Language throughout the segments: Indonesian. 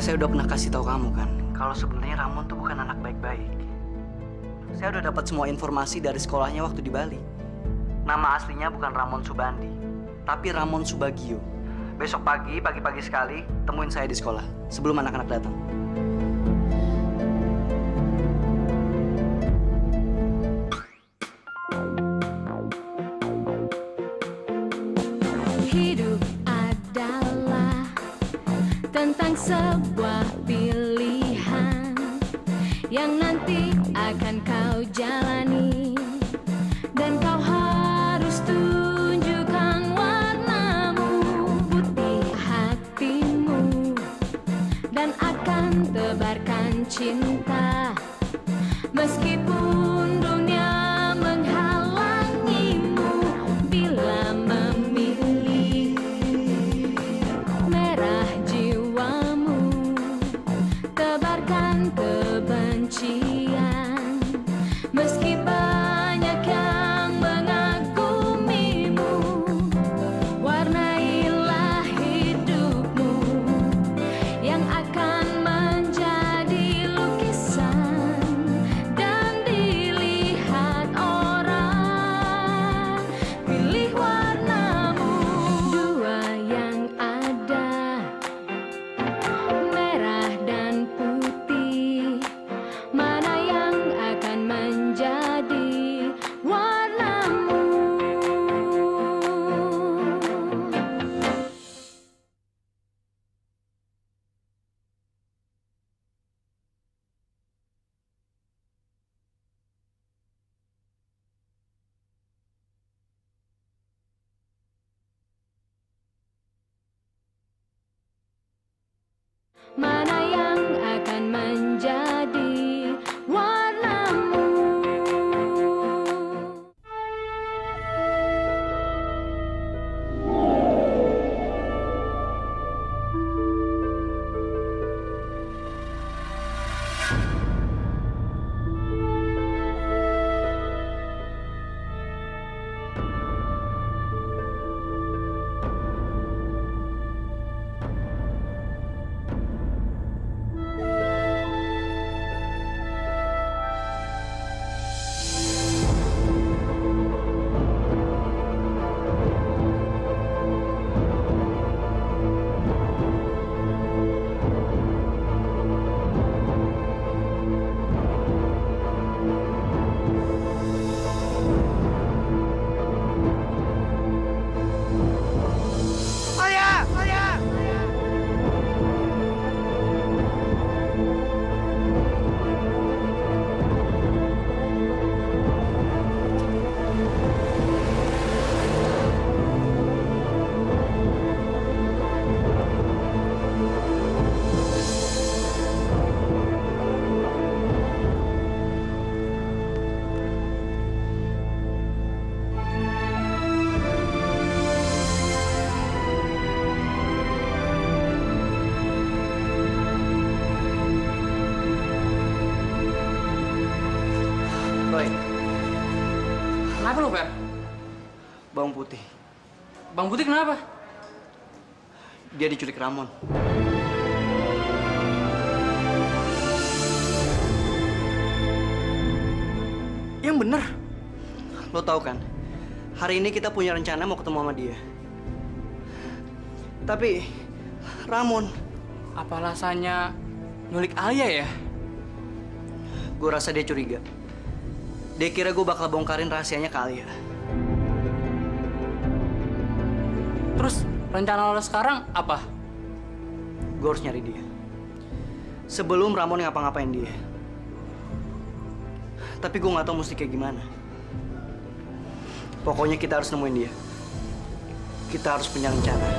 saya udah pernah kasih tahu kamu kan, kalau sebenarnya Ramon tuh bukan anak baik-baik. Saya udah dapat semua informasi dari sekolahnya waktu di Bali. Nama aslinya bukan Ramon Subandi, tapi Ramon Subagio. Besok pagi sekali, temuin saya di sekolah sebelum anak-anak datang. Hidup adalah tentang sebuah pilihan yang nanti akan kau jalani, dan kau harus tunjukkan warnamu, putih hatimu, dan akan tebarkan cinta meskipun dunia menghalangimu. Bila memilih merah jiwamu, tebarkan kebencian meski banyak yang mengagumimu. Warnailah hidupmu yang akan menjadi lukisan dan dilihat orang. Pilih warnamu, dua yang ada, merah dan putih. Mana yang akan menjadi warnamu? Mana yang akan menjadi warnamu? Roy, Kenapa lo, Fer? bawang putih. Bang Putih kenapa? Dia diculik Ramon. Yang bener. Lo tahu kan, hari ini kita punya rencana mau ketemu sama dia. Tapi Ramon, Apa alasannya nyulik Alia ya? gue rasa dia curiga. Dia kira gue bakal bongkarin rahasianya ke Alia. Terus rencana lo sekarang apa? Gue harus nyari dia sebelum Ramon ngapa-ngapain dia. Tapi gue nggak tahu mesti kayak gimana. Pokoknya kita harus nemuin dia. Kita harus punya rencana.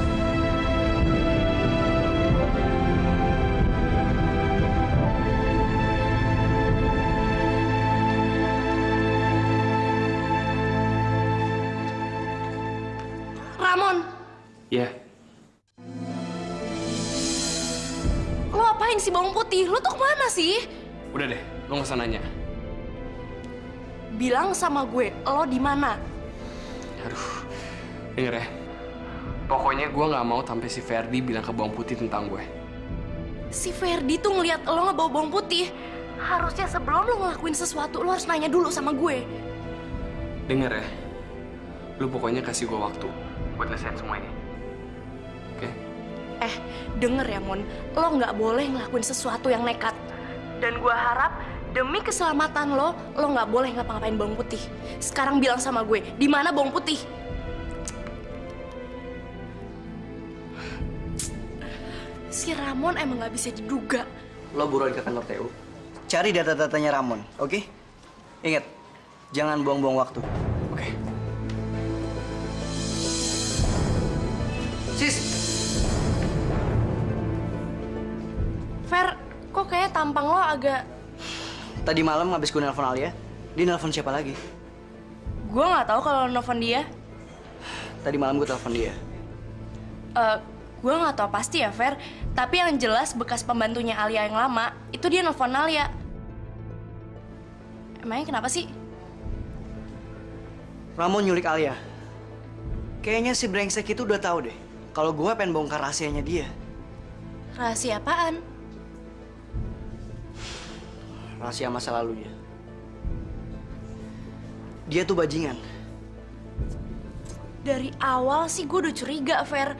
Ramon, Iya. lo apain sih bawang putih? Lo tuh kemana sih? Udah deh, lo nggak usah nanya. Bilang sama gue, lo di mana? Aduh, denger ya. Pokoknya gue nggak mau sampai si Ferdi bilang ke Bawang Putih tentang gue. Si Ferdi tuh ngeliat lo ngebawa bawang putih. Harusnya sebelum lo ngelakuin sesuatu, lo harus nanya dulu sama gue. Dengar ya. Lu pokoknya kasih gue waktu buat nyelesain semua ini. Oke? Denger ya, Mon. Lo nggak boleh ngelakuin sesuatu yang nekat. Dan gue harap demi keselamatan lo nggak boleh ngapa-ngapain bawang putih. Sekarang bilang sama gue, di mana bawang putih? Si Ramon emang nggak bisa diduga. Lo buruan ke kantor TU. Cari data-datanya Ramon, oke? Ingat, jangan buang-buang waktu. Oke. Sis! Fer, kok kayak tampang lo agak... Tadi malam habis gue nelpon Alia, dia nelpon siapa lagi? Gue nggak tahu kalau lo nelfon dia. Tadi malam gue telepon dia. Gue nggak tahu pasti ya, Fer. Tapi yang jelas bekas pembantunya Alia yang lama, itu dia nelfon Alia. Emangnya kenapa sih? Ramon nyulik Alia. Kayaknya si brengsek itu udah tahu deh kalau gue pengen bongkar rahasianya dia. Rahasia apaan? Rahasia masa lalunya. Dia tuh bajingan. Dari awal sih gue udah curiga, Fer.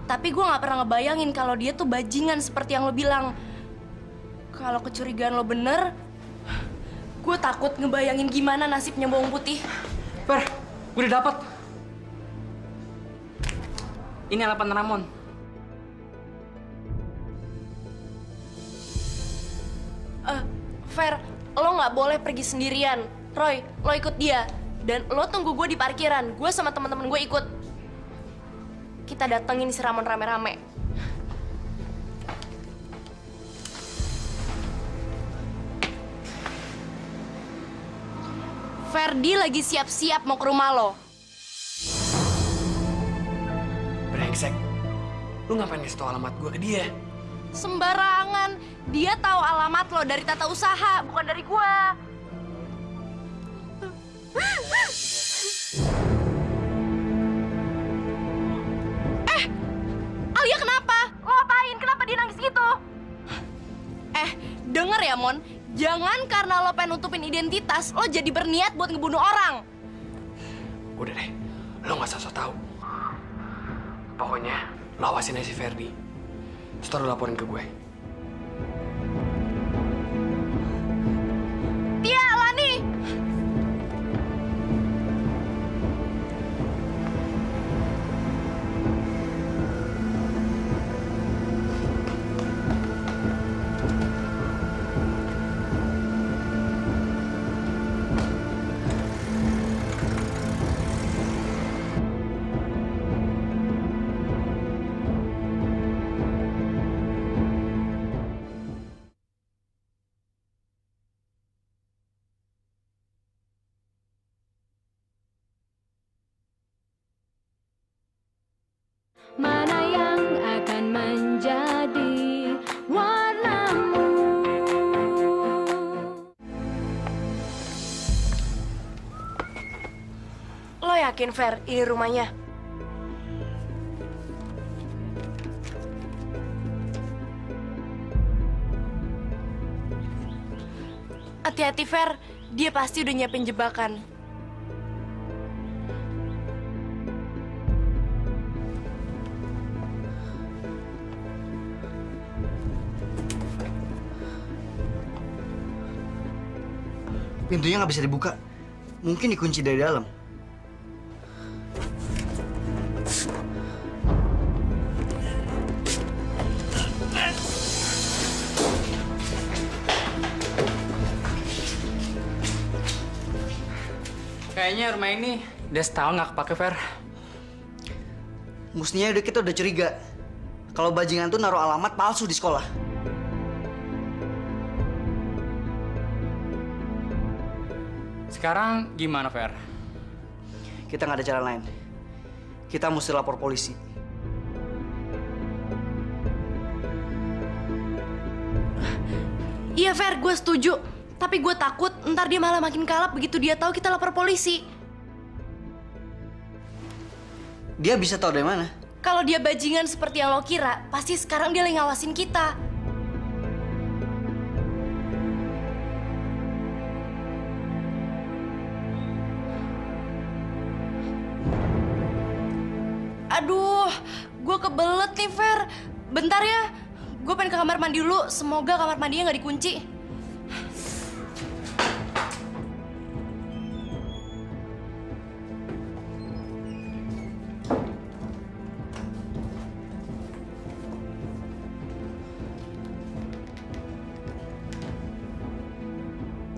Tapi gue gak pernah ngebayangin kalau dia tuh bajingan seperti yang lo bilang. Kalau kecurigaan lo bener, gue takut ngebayangin gimana nasibnya bawang putih. Fer, gue udah dapet. Ini alapan Ramon. Fer, lo gak boleh pergi sendirian. Roy, lo ikut dia. Dan lo tunggu gue di parkiran. Gue sama teman-teman gue ikut. Kita datengin si Ramon rame-rame. Ferdi lagi siap-siap mau ke rumah lo. Brengsek. Lu ngapain ngasih tau alamat gue ke dia? Sembarangan. Dia tahu alamat lo dari tata usaha, bukan dari gue. Alia kenapa? Lo apain? Kenapa dia nangis gitu? Denger ya, Mon. Jangan karena lo pengen nutupin identitas, lo jadi berniat buat ngebunuh orang. Udah deh, lo gak usah so tau. Pokoknya, lo awasin aja si Ferdi. Terus lo laporin ke gue. Tia, Lani! Mana yang akan menjadi warnamu? Lo yakin, Fer, ini rumahnya? Hati-hati, Fer. Dia pasti udah nyiapin jebakan. Pintunya nggak bisa dibuka. Mungkin dikunci dari dalam. Kayaknya rumah ini udah setahun gak kepake, Fer. Mestinya kita udah curiga kalau bajingan tuh naruh alamat palsu di sekolah. Sekarang gimana, Fer? Kita nggak ada cara lain. Kita mesti lapor polisi. Iya, Fer, gue setuju. Tapi gue takut ntar dia malah makin kalap begitu dia tahu kita lapor polisi. Dia bisa tahu dari mana? Kalau dia bajingan seperti yang lo kira, pasti sekarang dia lagi ngawasin kita. Aduh, gue kebelet nih, Fer. Bentar ya, gue pengen ke kamar mandi dulu. Semoga kamar mandinya nggak dikunci.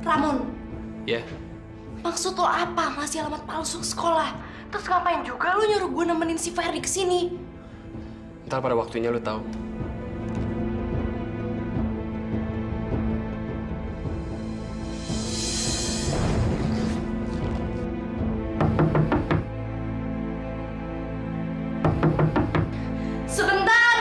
Ramon, Ya, maksud lo apa ngasih alamat palsu ke sekolah? Terus ngapain juga lo nyuruh gue nemenin si Ferry kesini? ntar pada waktunya lu tahu. Sebentar!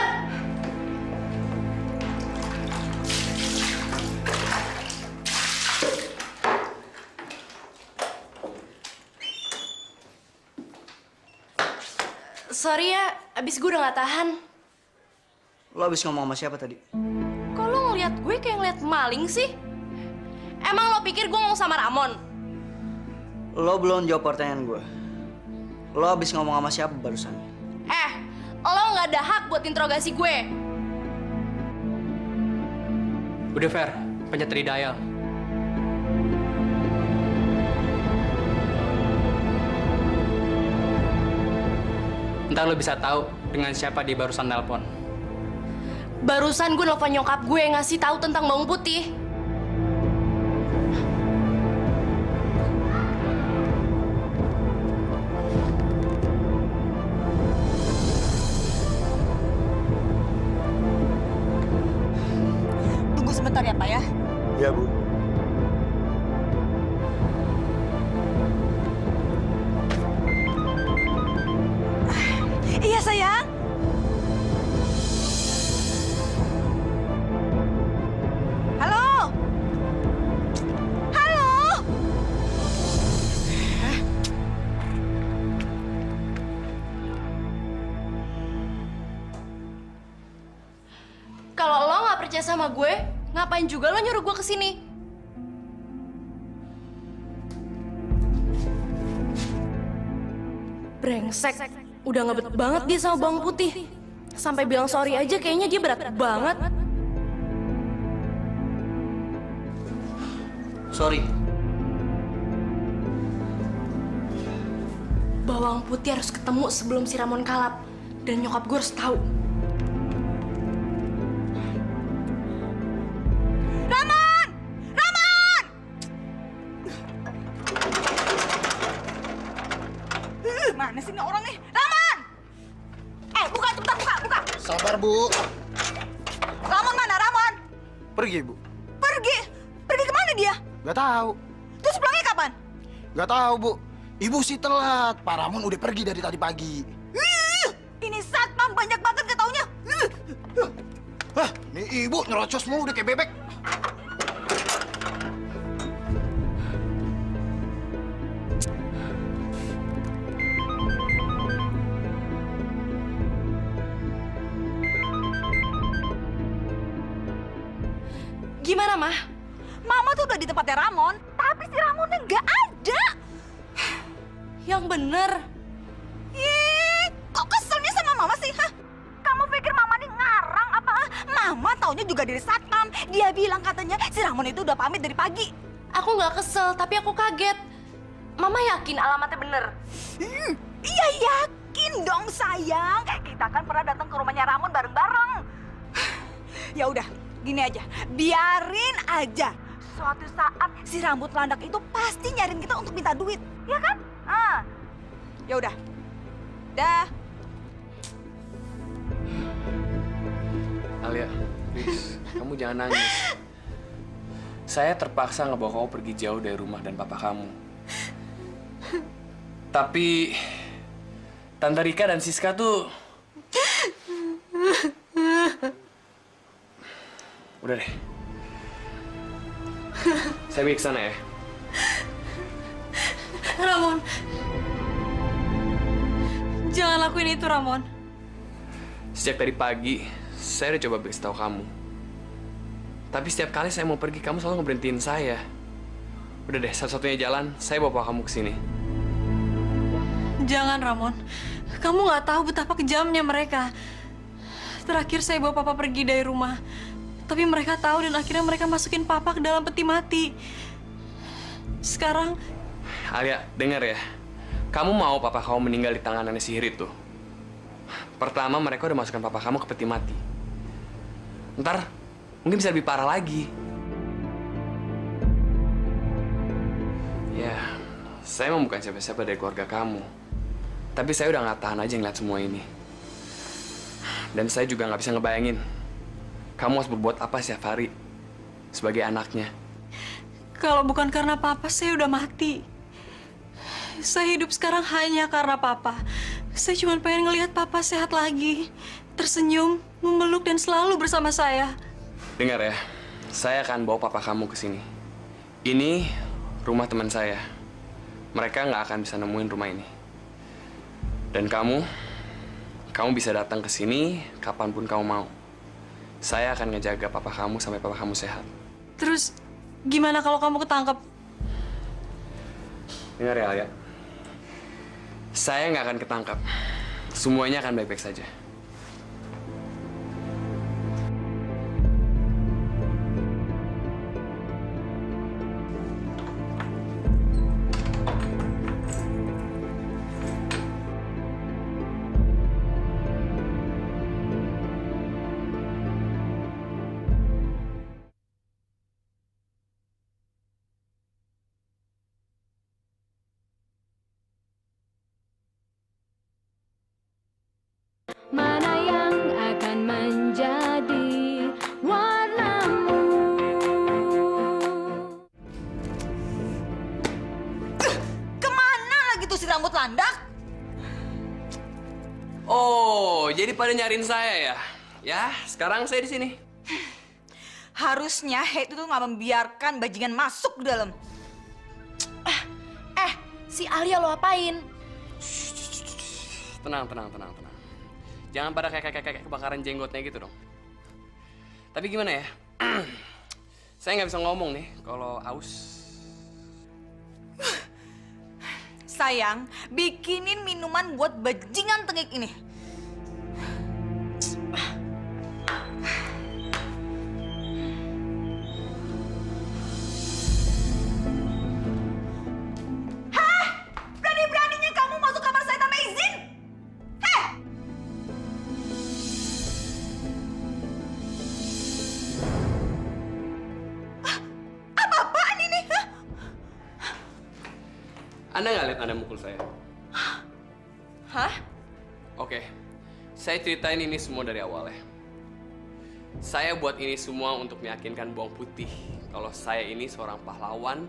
Sorry ya, abis gue udah gak tahan. Lo habis ngomong sama siapa tadi? Kok lo ngeliat gue kayak ngeliat maling sih? Emang lo pikir gue ngomong sama Ramon? Lo belum jawab pertanyaan gue. Lo habis ngomong sama siapa barusan? Lo gak ada hak buat interogasi gue. Udah Fer, pencet redial. Ntar lo bisa tahu dengan siapa dia barusan nelpon. Barusan gue nelfon nyokap gue ngasih tahu tentang bawang putih. Tunggu sebentar ya, Pak ya. Iya, Bu. Iya, sayang. Halo? Halo? Kalau lo nggak percaya sama gue, ngapain juga lo nyuruh gue kesini? Brengsek, udah ngebet banget dia sama bawang putih. Sampai bilang sorry aja kayaknya dia berat banget. Sorry. Bawang putih harus ketemu sebelum si Ramon kalap. Dan nyokap gue harus tahu. Ramon! Ramon! Mana sih ini orang nih? Ramon! Buka, cepetan buka. Sabar, Bu. Ramon mana, Ramon? Pergi, Bu. Pergi? Pergi kemana dia? Gak tahu. Terus pulangnya kapan? Gak tahu, Bu. Ibu sih telat. Pak Ramon udah pergi dari tadi pagi. Ini satpam banyak banget gak taunya. Hah, nih Ibu nyerocos mulu udah kayak bebek. Gimana, Mah? Mama tuh udah di tempatnya Ramon, tapi si Ramonnya nggak ada. Yang bener. Kok keselnya sama Mama sih, hah? Kamu pikir Mama nih ngarang apa? Mama taunya juga dari satpam. Dia bilang katanya si Ramon itu udah pamit dari pagi. Aku nggak kesel, tapi aku kaget. Mama yakin alamatnya bener? Iya yakin dong sayang. Kita kan pernah datang ke rumahnya Ramon bareng-bareng. Ya udah, gini aja. Biarin aja. Suatu saat si rambut landak itu pasti nyariin kita untuk minta duit, ya kan? Ya udah. Dah. Alia, please, kamu jangan nangis. Saya terpaksa ngebawa kamu pergi jauh dari rumah dan papa kamu. Tapi Tante Rika dan Siska tuh... Udah deh. Saya pergi ke sana ya. Ramon. Jangan lakuin itu, Ramon. Sejak tadi pagi, saya udah coba beritahu kamu. Tapi setiap kali saya mau pergi, kamu selalu ngeberhentiin saya. Udah deh, satu-satunya jalan, saya bawa kamu ke sini. Jangan, Ramon. Kamu nggak tahu betapa kejamnya mereka. Terakhir saya bawa papa pergi dari rumah. Tapi mereka tahu dan akhirnya mereka masukin papa ke dalam peti mati. Sekarang... Alia, dengar ya. Kamu mau papa kamu meninggal di tangan nenek sihir itu? Pertama, mereka udah masukkan papa kamu ke peti mati. Ntar, mungkin bisa lebih parah lagi. Ya, saya memang bukan siapa-siapa dari keluarga kamu. Tapi saya udah nggak tahan aja ngeliat semua ini. Dan saya juga nggak bisa ngebayangin kamu harus berbuat apa setiap hari sebagai anaknya. kalau bukan karena papa, saya udah mati. Saya hidup sekarang hanya karena papa. Saya cuma pengen ngelihat papa sehat lagi, tersenyum, memeluk, dan selalu bersama saya. Dengar ya, saya akan bawa papa kamu ke sini. Ini rumah teman saya. Mereka nggak akan bisa nemuin rumah ini. Dan kamu bisa datang ke sini kapanpun kamu mau. Saya akan ngejaga papa kamu sampai papa kamu sehat. Terus, gimana kalau kamu ketangkep? Dengar ya, Alia. Saya nggak akan ketangkap. Semuanya akan baik-baik saja. Mana yang akan menjadi warnamu? Kemana lagi tuh si rambut landak? Oh, jadi pada nyariin saya ya? Ya, sekarang saya di sini. Harusnya Hate itu nggak membiarkan bajingan masuk ke dalam. Si Alia lo apain? Tenang. Jangan pada kayak kebakaran jenggotnya gitu dong. Tapi gimana ya? Saya nggak bisa ngomong nih kalau aus. Sayang, bikinin minuman buat bajingan tengik ini. Hah? Berani-beraninya kamu masuk kamar saya tanpa izin? Heh! Apa-apaan ini? Hah? Anda nggak lihat Anda mukul saya? Hah? Oke, saya ceritain ini semua dari awal ya. Saya buat ini semua untuk meyakinkan Bawang Putih kalau saya ini seorang pahlawan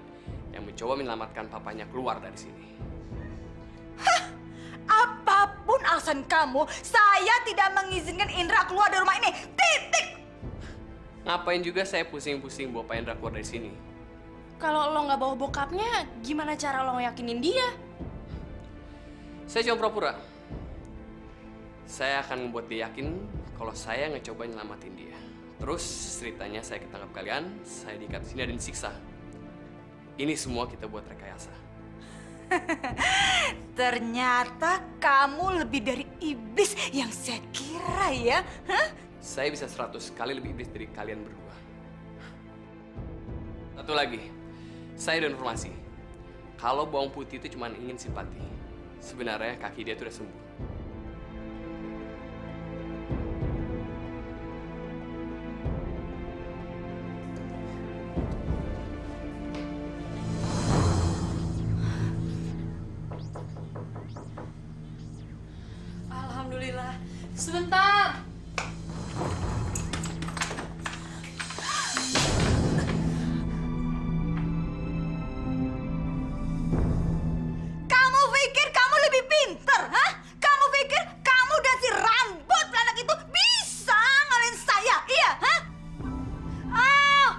yang mencoba menyelamatkan papanya keluar dari sini. Apapun alasan kamu, saya tidak mengizinkan Indra keluar dari rumah ini. Titik! Ngapain juga saya pusing-pusing bawa Pak Indra keluar dari sini? Kalau lo nggak bawa bokapnya, gimana cara lo yakinin dia? Saya cuma pura-pura. Saya akan membuat dia yakin kalau saya ngecoba nyelamatin dia. Terus ceritanya saya ketangkap kalian, saya diikat di sini dan disiksa. Ini semua kita buat rekayasa. Ternyata kamu lebih dari iblis yang saya kira ya. Hah? Saya bisa 100 kali lebih iblis dari kalian berdua. Satu lagi, saya ada informasi. Kalau Bawang Putih itu cuma ingin simpati. Sebenarnya kaki dia itu udah sembuh. Alhamdulillah. Sebentar. Kamu pikir kamu lebih pinter, hah? Kamu pikir kamu dan si rambut beranak itu bisa ngalahin saya, iya, hah? Oh.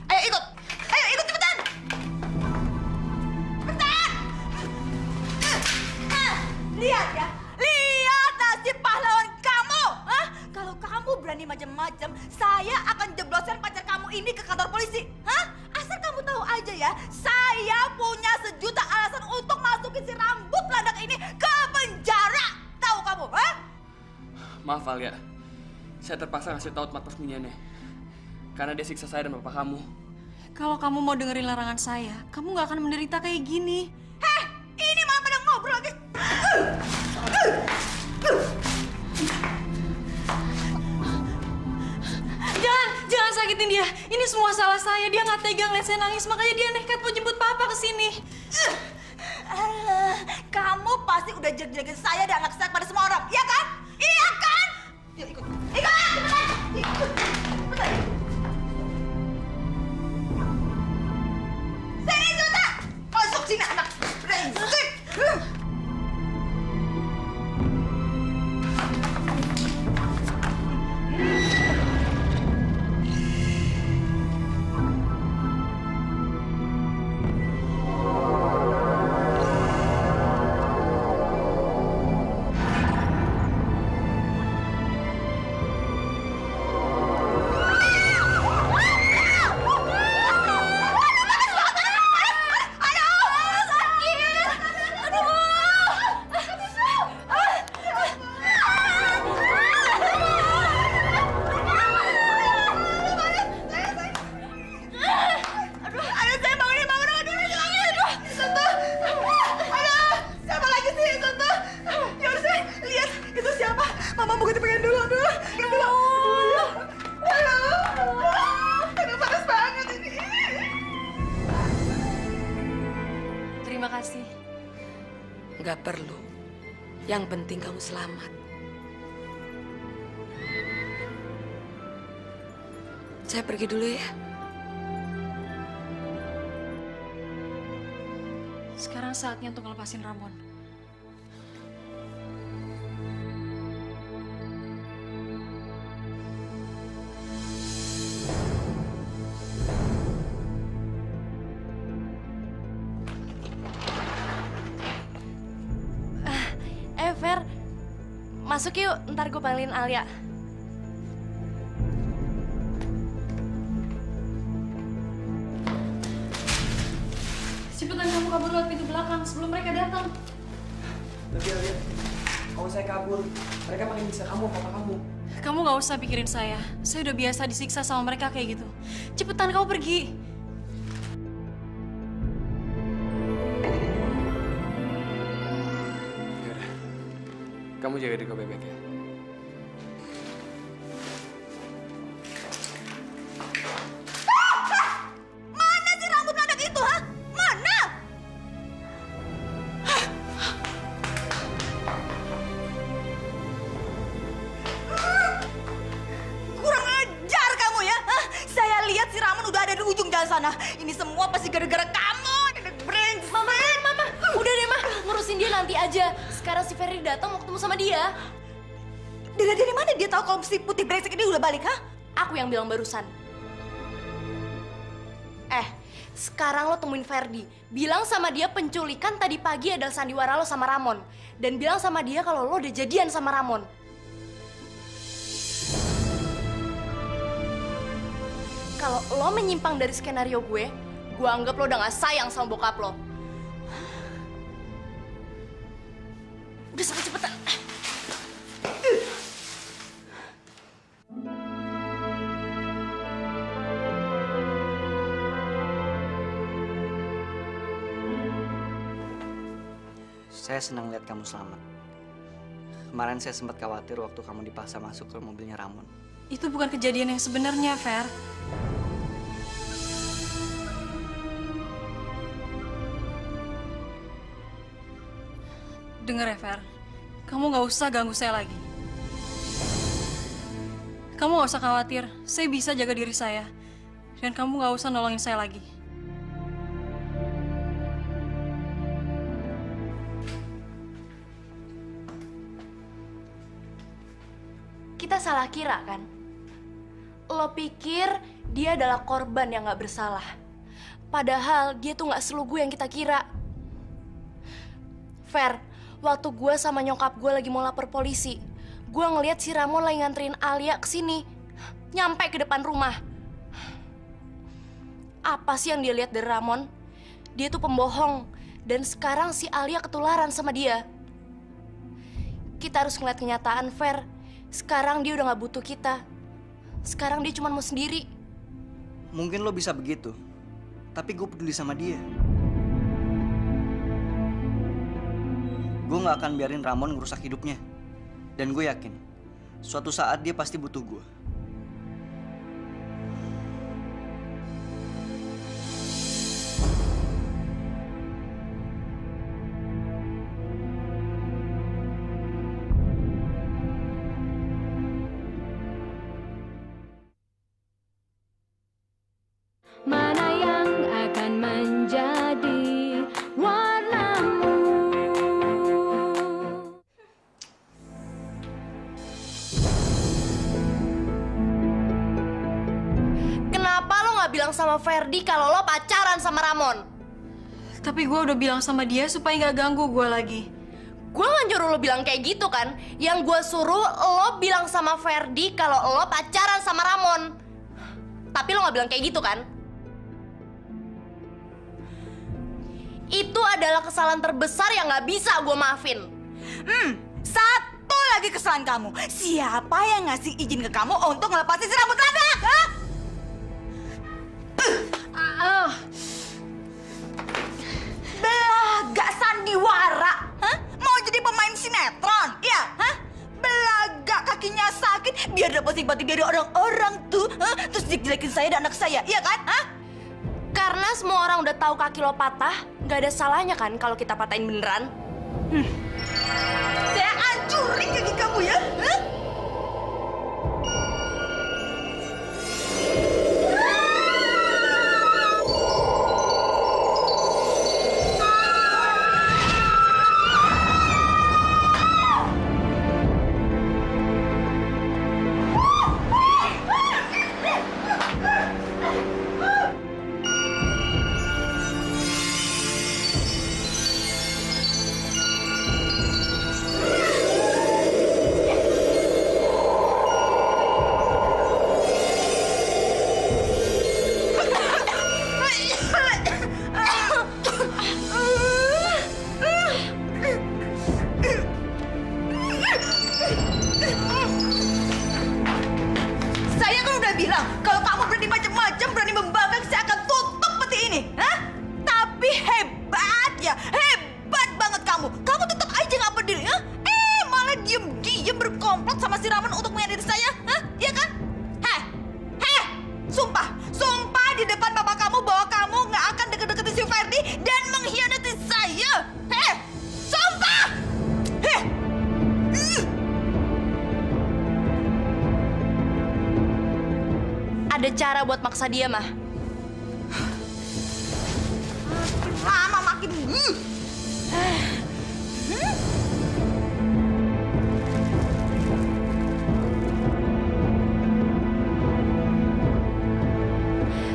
Ayo ikut cepetan. Cepetan. Lihat ya, lihat nasib pahlawan kamu, hah? Kalau kamu berani macam-macam, saya akan jeblosin pacar kamu ini ke kantor polisi, hah? Asal kamu tahu aja ya, saya punya sejuta alasan untuk masukin si rambut landak ini ke penjara. Maaf Alia, saya terpaksa ngasih tahu tempat persembunyiannya. Karena dia siksa saya dan bapak kamu. Kalau kamu mau dengerin larangan saya, kamu nggak akan menderita kayak gini. Heh, ini malah pada ngobrol lagi. Jangan sakitin dia. Ini semua salah saya. Dia nggak tega ngeliat saya nangis, makanya dia nekat mau jemput papa ke sini. Kamu pasti udah jelek-jelekin saya dan anak saya pada semua orang, iya kan? Iya kan? Yuk ikut, cepetan. Ikut, cepetan. Sini, Zuta! Masuk sini, anak brengsek! Terima kasih. Nggak perlu. Yang penting kamu selamat. Saya pergi dulu ya. Sekarang saatnya untuk ngelepasin Ramon. Fer, masuk yuk, ntar gue panggilin Alia. Cepetan kamu kabur lewat pintu belakang sebelum mereka datang. Tapi Alia, kalau saya kabur, mereka makin bisa kamu, papa kamu. Kamu nggak usah pikirin saya. Saya udah biasa disiksa sama mereka kayak gitu. Cepetan kamu pergi. Yaudah, kamu jaga diri kau baik-baik ya. Mana si rambut anak itu, ha? Mana? Kurang ajar kamu ya, ha? Saya lihat si Ramon udah ada di ujung jalan sana. Ini semua pasti gara-gara kamu. Brengsek. Mama, udah deh mah, ngurusin dia nanti aja. Sekarang si Ferry datang mau ketemu sama dia. Dari mana dia tahu kalau si putih brengsek ini udah balik, ha? Aku yang bilang barusan. Sekarang lo temuin Ferdi. Bilang sama dia penculikan tadi pagi adalah sandiwara lo sama Ramon. Dan bilang sama dia kalau lo udah jadian sama Ramon. Kalau lo menyimpang dari skenario gue anggap lo udah gak sayang sama bokap lo. Udah sampai cepetan. Saya senang lihat kamu selamat. Kemarin saya sempat khawatir waktu kamu dipaksa masuk ke mobilnya Ramon. Itu bukan kejadian yang sebenarnya, Fer. Dengar ya, Fer. Kamu nggak usah ganggu saya lagi. Kamu nggak usah khawatir. Saya bisa jaga diri saya. Dan kamu nggak usah nolongin saya lagi. Kita salah kira kan? Lo pikir dia adalah korban yang gak bersalah. Padahal dia tuh gak selugu yang kita kira. Fer, waktu gue sama nyokap gue lagi mau lapor polisi, gue ngeliat si Ramon lagi nganterin Alia ke sini, nyampe ke depan rumah. Apa sih yang dia lihat dari Ramon? Dia tuh pembohong, dan sekarang si Alia ketularan sama dia. Kita harus ngeliat kenyataan, Fer. Sekarang dia udah gak butuh kita. Sekarang dia cuma mau sendiri. Mungkin lo bisa begitu, tapi gue peduli sama dia. Gue gak akan biarin Ramon ngerusak hidupnya. Dan gue yakin, suatu saat dia pasti butuh gue. Mana yang akan menjadi warnamu? Kenapa lo gak bilang sama Ferdi kalau lo pacaran sama Ramon? Tapi gue udah bilang sama dia supaya nggak ganggu gue lagi. Gue gak nyuruh lo bilang kayak gitu kan? Yang gue suruh lo bilang sama Ferdi kalau lo pacaran sama Ramon. Tapi lo gak bilang kayak gitu kan? Itu adalah kesalahan terbesar yang gak bisa gue maafin. Satu lagi kesalahan kamu. Siapa yang ngasih izin ke kamu untuk ngelepasin si rambut rabak? Hah? Belaga sandiwara. Hah? Mau jadi pemain sinetron? Iya, hah? Belaga kakinya sakit biar dapat simpati dari orang-orang tuh. Hah? Terus dijelekin saya dan anak saya, iya kan? Hah? Karena semua orang udah tahu kaki lo patah, gak ada salahnya kan kalau kita patahin beneran? Saya hancurin kaki kamu ya. Hah? Saya kan udah bilang, kalau kamu berani macam-macam, berani membangkang, saya akan tutup peti ini. Hah? Tapi hebat ya, hebat banget kamu. Kamu tetap aja nggak peduli, ha? Malah diem-diem berkomplot sama si Ramon untuk menyadari saya, hah? Iya kan? Sumpah, sumpah di depan papa kamu bahwa kamu nggak akan deket-deketin si Ferdi dan mengkhianati saya. Sumpah. Ada cara buat maksa dia, mah. Lama makin.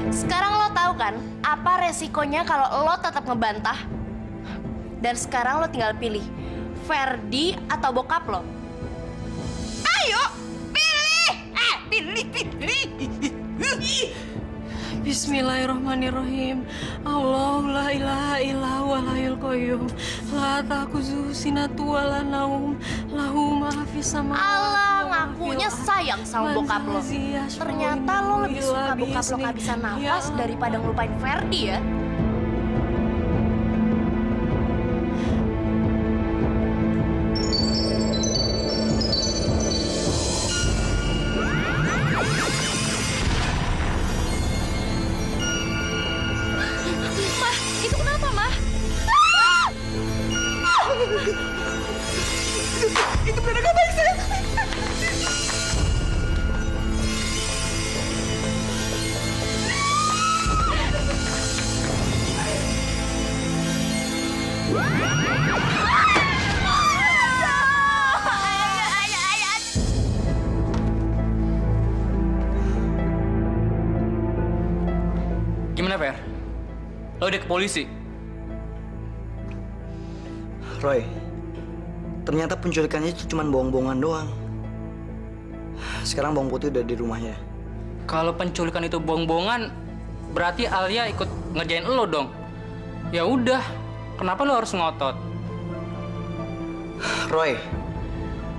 Sekarang lo tahu kan apa resikonya kalau lo tetap ngebantah? Dan sekarang lo tinggal pilih Ferdi atau bokap lo. Ayo, pilih. Pilih. Bismillahirrahmanirrahim. Allah la ilaha illa huwal hayyul qayyum. La ta'khudhuhu sinatun wa la naum. Lahu ma fis samawati. Allah ngakunya sayang sama bokap lo. Ternyata lo lebih suka bokap lo kehabisan nafas daripada ngelupain Ferdi ya. Mah, itu kenapa, Mah? Itu benar gak baik saya. Gimana, Fer? Lo udah ke polisi? Roy, ternyata penculikannya itu cuma bohong-bohongan doang. Sekarang Bang Putih udah di rumahnya. Kalau penculikan itu bohong-bohongan, berarti Alia ikut ngerjain lo dong. Ya udah, kenapa lo harus ngotot? Roy,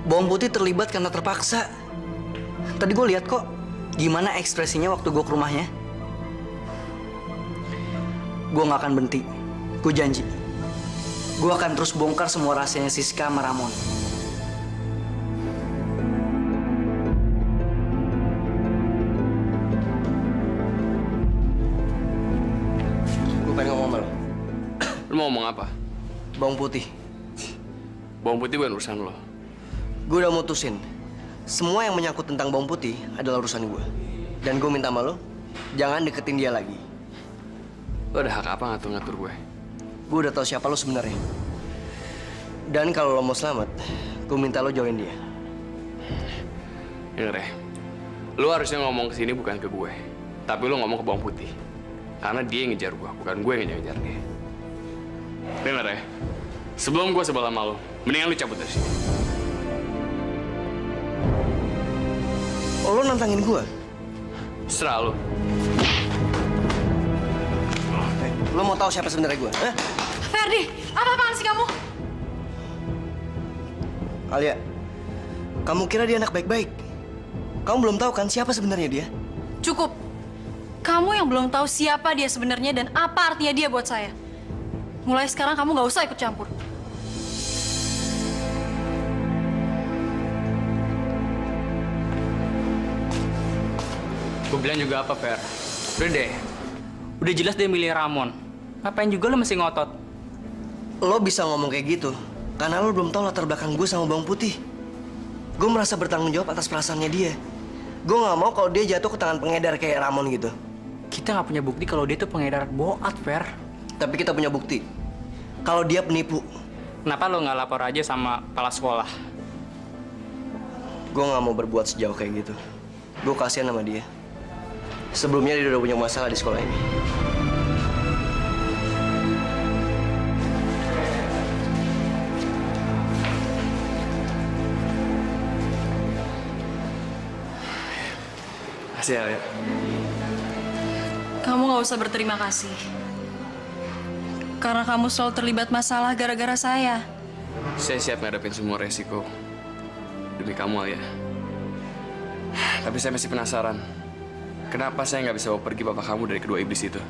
Bawang putih terlibat karena terpaksa. Tadi gue lihat kok gimana ekspresinya waktu gue ke rumahnya. Gue gak akan berhenti. Gue janji. Gue akan terus bongkar semua rahasianya Siska sama Ramon. Gue pengen ngomong sama lo. Lu mau ngomong apa? Bawang putih. Bawang putih bukan urusan lo. Gue udah mutusin. Semua yang menyangkut tentang bawang putih adalah urusan gue. Dan gue minta sama lo, jangan deketin dia lagi. Lo ada hak apa ngatur-ngatur gue? Gue udah tahu siapa lo sebenarnya. Dan kalau lo mau selamat, gue minta lo jauhin dia. Denger ya, lo harusnya ngomong ke sini bukan ke gue, tapi lo ngomong ke bawang putih. Karena dia yang ngejar gue, bukan gue yang ngejar dia. Denger ya, sebelum gue sebel sama lo, mendingan lo cabut dari sini. Oh, lo nantangin gue? Serah lo. Lo mau tahu siapa sebenarnya gue? Hah? Ferdi, apa-apaan sih kamu? Alia, kamu kira dia anak baik-baik? Kamu belum tahu kan siapa sebenarnya dia? Cukup. Kamu yang belum tahu siapa dia sebenarnya dan apa artinya dia buat saya. Mulai sekarang kamu nggak usah ikut campur. Gue bilang juga apa, Fer? Udah deh. Udah jelas dia milih Ramon. Ngapain juga lo masih ngotot? Lo bisa ngomong kayak gitu karena lo belum tahu latar belakang gue sama bawang putih. Gue merasa bertanggung jawab atas perasaannya dia. Gue nggak mau kalau dia jatuh ke tangan pengedar kayak Ramon gitu. Kita nggak punya bukti kalau dia tuh pengedar boat, Fer. Tapi kita punya bukti kalau dia penipu. Kenapa lo nggak lapor aja sama kepala sekolah? Gue nggak mau berbuat sejauh kayak gitu. Gue kasihan sama dia. Sebelumnya dia udah punya masalah di sekolah ini. Kasih ya, Alia. Kamu nggak usah berterima kasih. Karena kamu selalu terlibat masalah gara-gara saya. Saya siap ngadepin semua resiko demi kamu, Alia. Tapi saya masih penasaran. Kenapa saya nggak bisa bawa pergi bapak kamu dari kedua iblis itu?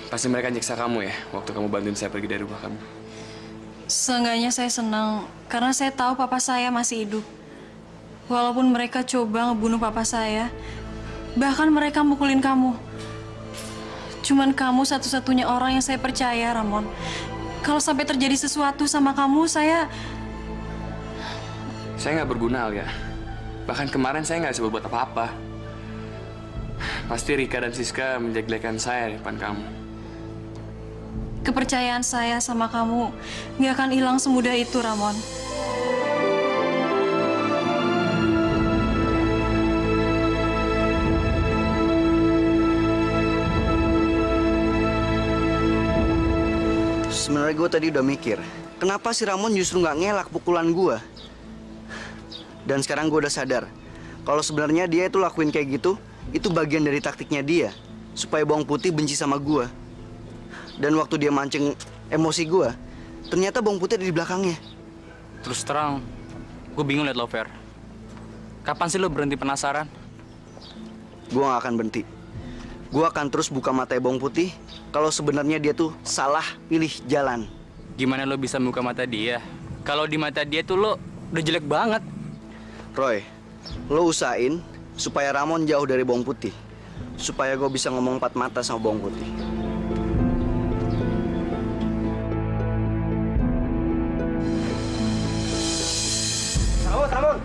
Pasti mereka nyiksa kamu ya, waktu kamu bantuin saya pergi dari rumah kamu. Seenggaknya saya senang karena saya tahu papa saya masih hidup. Walaupun mereka coba ngebunuh papa saya, bahkan mereka mukulin kamu. Cuman kamu satu-satunya orang yang saya percaya, Ramon. Kalau sampai terjadi sesuatu sama kamu, saya nggak berguna, Alia. Bahkan kemarin saya nggak bisa berbuat apa-apa. Pasti Rika dan Siska menjelek-jelekan saya di depan kamu. kepercayaan saya sama kamu nggak akan hilang semudah itu, Ramon. Sebenarnya gue tadi udah mikir, kenapa si Ramon justru nggak ngelak pukulan gue? Dan sekarang gue udah sadar, kalau sebenarnya dia itu lakuin kayak gitu, itu bagian dari taktiknya dia, supaya bawang putih benci sama gue. Dan waktu dia mancing emosi gue, ternyata bawang putih ada di belakangnya. Terus terang, gue bingung liat lo, Fer. Kapan sih lo berhenti penasaran? Gue gak akan berhenti. Gue akan terus buka mata bawang putih kalau sebenarnya dia tuh salah pilih jalan. Gimana lo bisa buka mata dia? Kalau di mata dia tuh lo udah jelek banget. Roy, lo usahain supaya Ramon jauh dari bawang putih. Supaya gue bisa ngomong empat mata sama bawang putih. Ramon.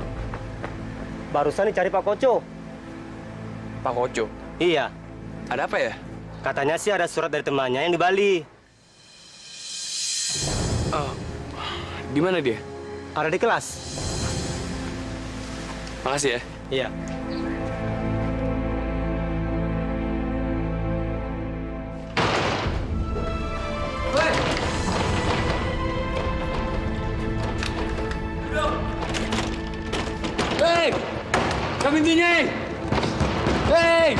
Barusan dicari Pak Koco. Pak Koco? Iya. Ada apa ya? Katanya sih ada surat dari temannya yang di Bali. Di mana dia? Ada di kelas. Makasih ya. Iya. Hei! Kami pintunya! Hei!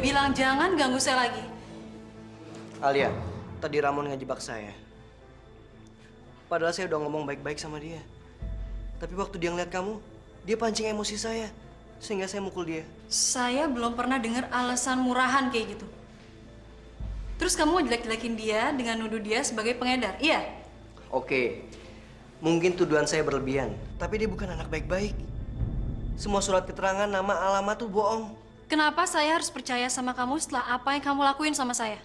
bilang jangan ganggu saya lagi. Alia, tadi Ramon ngejebak saya. Padahal saya udah ngomong baik-baik sama dia. Tapi waktu dia ngeliat kamu, dia pancing emosi saya. Sehingga saya mukul dia. Saya belum pernah dengar alasan murahan kayak gitu. Terus kamu jelek-jelekin dia dengan nuduh dia sebagai pengedar, iya? Oke, mungkin tuduhan saya berlebihan. Tapi dia bukan anak baik-baik. Semua surat keterangan, nama, alamat tuh bohong. Kenapa saya harus percaya sama kamu setelah apa yang kamu lakuin sama saya?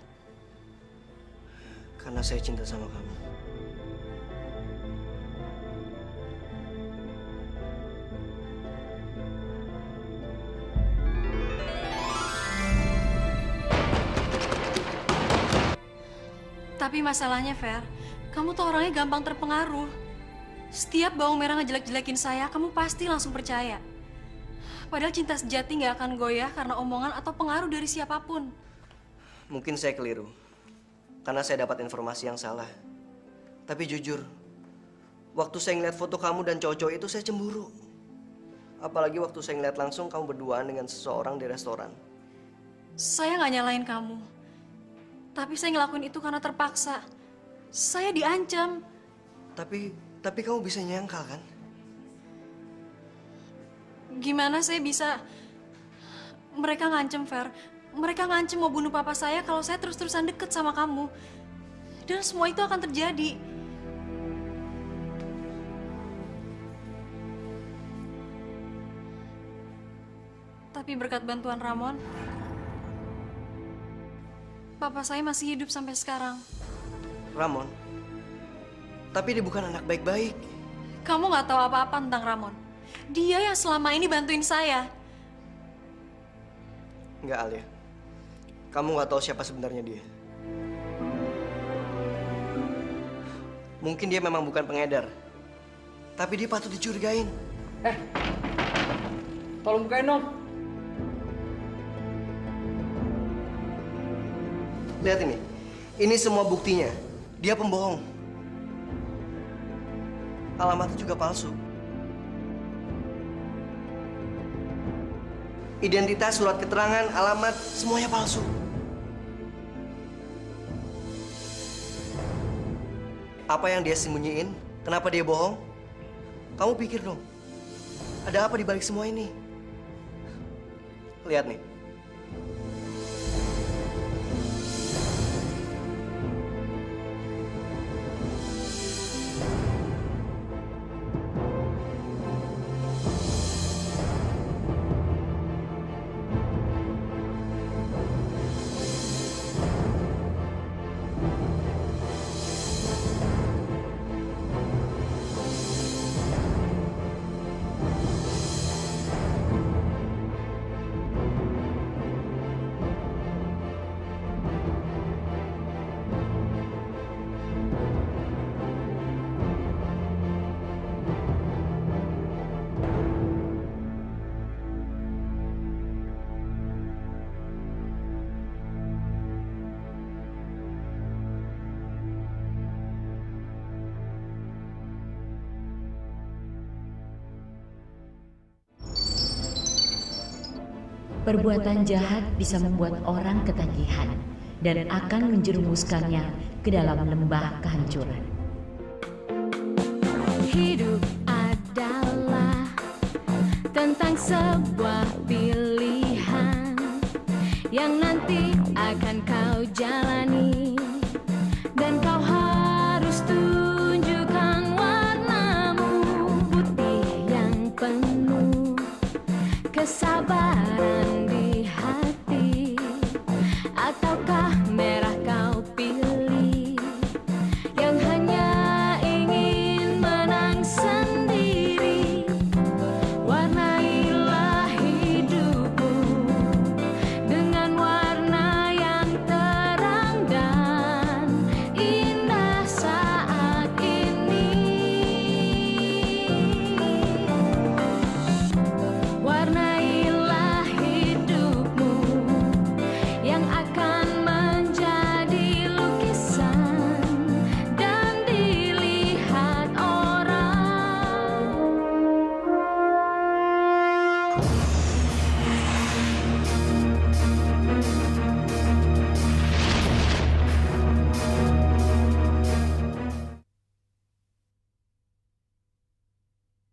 Karena saya cinta sama kamu. Tapi masalahnya, Fer, kamu tuh orangnya gampang terpengaruh. Setiap bawang merah ngejelek-jelekin saya, kamu pasti langsung percaya. Padahal cinta sejati nggak akan goyah karena omongan atau pengaruh dari siapapun. Mungkin saya keliru. Karena saya dapat informasi yang salah. Tapi jujur, waktu saya ngeliat foto kamu dan cowok-cowok itu, saya cemburu. Apalagi waktu saya ngeliat langsung kamu berduaan dengan seseorang di restoran. Saya nggak nyalain kamu. Tapi saya ngelakuin itu karena terpaksa. Saya diancam. Tapi kamu bisa nyangkal kan? Gimana saya bisa? Mereka ngancem, Fer. Mereka ngancem mau bunuh papa saya kalau saya terus-terusan deket sama kamu. Dan semua itu akan terjadi. Tapi berkat bantuan Ramon, papa saya masih hidup sampai sekarang. Ramon? Tapi dia bukan anak baik-baik. Kamu nggak tahu apa-apa tentang Ramon. Dia yang selama ini bantuin saya. Enggak, Alia. Kamu nggak tahu siapa sebenarnya dia. Mungkin dia memang bukan pengedar. Tapi dia patut dicurigain. Tolong bukain dong. Lihat ini. Ini semua buktinya. Dia pembohong. Alamatnya juga palsu. Identitas, surat keterangan, alamat, semuanya palsu. Apa yang dia sembunyiin? Kenapa dia bohong? Kamu pikir dong, ada apa di balik semua ini? Lihat nih. Perbuatan jahat bisa membuat orang ketagihan dan akan menjerumuskannya ke dalam lembah kehancuran. Hidup adalah tentang sebuah pilihan yang nanti akan kau jalani.